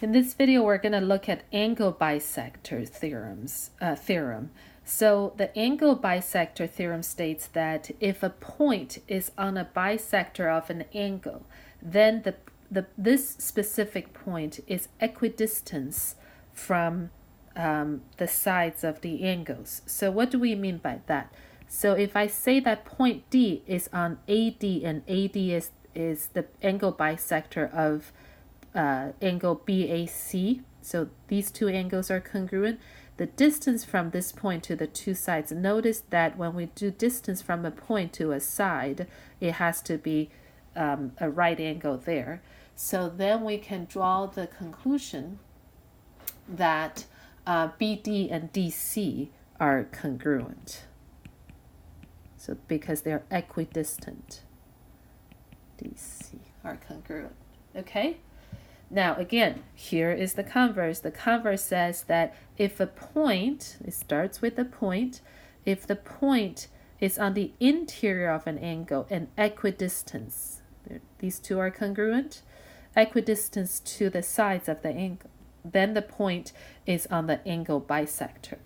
In this video, we're going to look at angle bisector theorem. So the angle bisector theorem states that if a point is on a bisector of an angle, then this specific point is equidistant from the sides of the angles. So what do we mean by that? So if I say that point D is on AD and AD is the angle bisector of angle BAC, so these two angles are congruent. The distance from this point to the two sides, notice that when we do distance from a point to a side, it has to be a right angle there. So then we can draw the conclusion that BD and DC are congruent. So because they're equidistant, DC are congruent. Okay? Now again, here is the converse. The converse says that if a point, it starts with a point, if the point is on the interior of an angle and equidistance, these two are congruent, equidistance to the sides of the angle, then the point is on the angle bisector.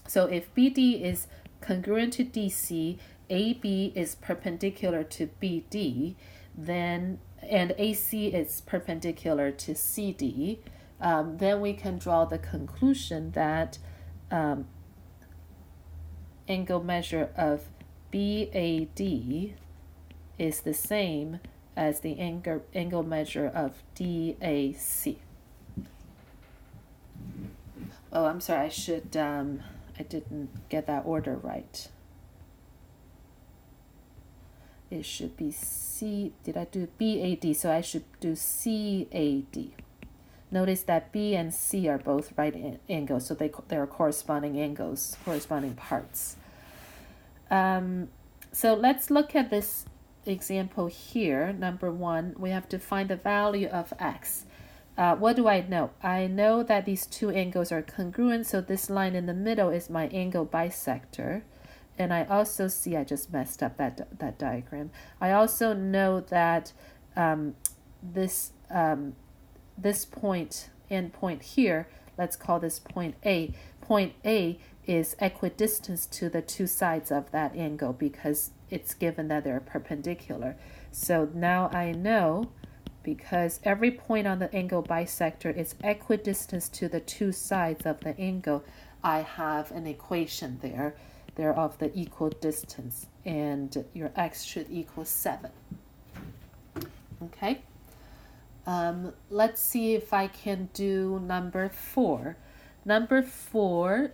So if BD is congruent to DC, AB is perpendicular to BD, then and AC is perpendicular to CD, then we can draw the conclusion that angle measure of BAD is the same as the angle measure of DAC. Oh, I'm sorry, I didn't get that order right. It should be did I do BAD? So I should do CAD. Notice that B and C are both right angles, so they are corresponding angles, corresponding parts. So let's look at this example here. Number 1, we have to find the value of x. What do I know? I know that these two angles are congruent, so this line in the middle is my angle bisector. And I also see, I just messed up that diagram. I also know that this point and point here, let's call this point A. Point A is equidistant to the two sides of that angle because it's given that they're perpendicular. So now I know, because every point on the angle bisector is equidistant to the two sides of the angle, I have an equation there. They're of the equal distance, and your x should equal 7. Okay, let's see if I can do number 4. Number 4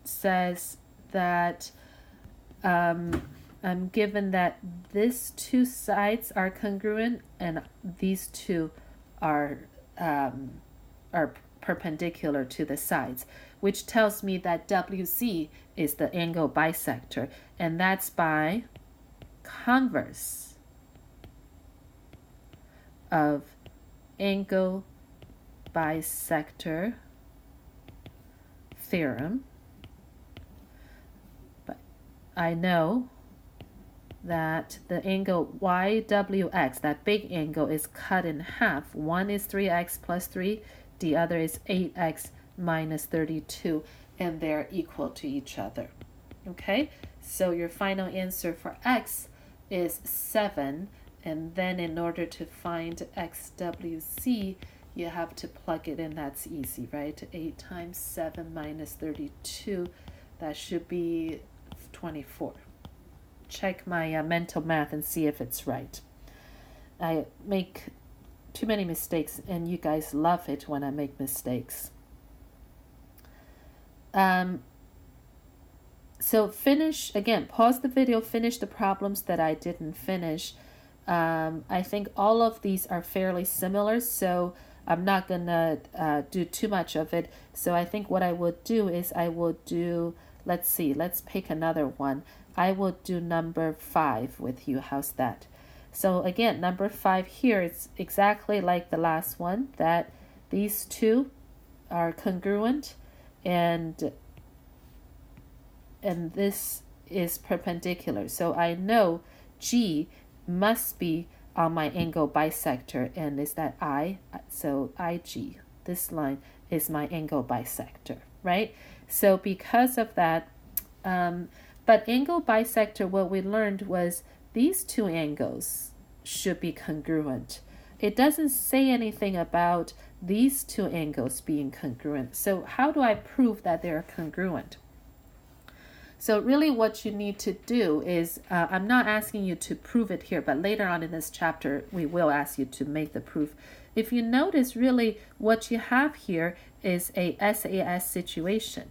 says that I'm given that these two sides are congruent and these two are perpendicular to the sides, which tells me that WZ is the angle bisector, and that's by converse of angle bisector theorem. But I know that the angle YWX, that big angle, is cut in half. One is 3x plus 3, the other is 8x minus 32, and they're equal to each other. Okay, so your final answer for x is 7, and then in order to find XWZ, you have to plug it in. That's easy, right? 8 times 7 minus 32, that should be 24. Check my mental math and see if it's right. I make too many mistakes, and you guys love it when I make mistakes. So finish, again, pause the video, finish the problems that I didn't finish. I think all of these are fairly similar, so I'm not gonna do too much of it. So I think what I would do is I will do, let's see, let's pick another one. I will do number 5 with you. How's that? So again, number 5 here is exactly like the last one, that these two are congruent and this is perpendicular. So I know G must be on my angle bisector, and is that I? So IG, this line is my angle bisector, right? So because of that, but angle bisector, what we learned was these two angles should be congruent. It doesn't say anything about these two angles being congruent. So how do I prove that they're congruent? So really what you need to do is, I'm not asking you to prove it here, but later on in this chapter, we will ask you to make the proof. If you notice, really what you have here is a SAS situation.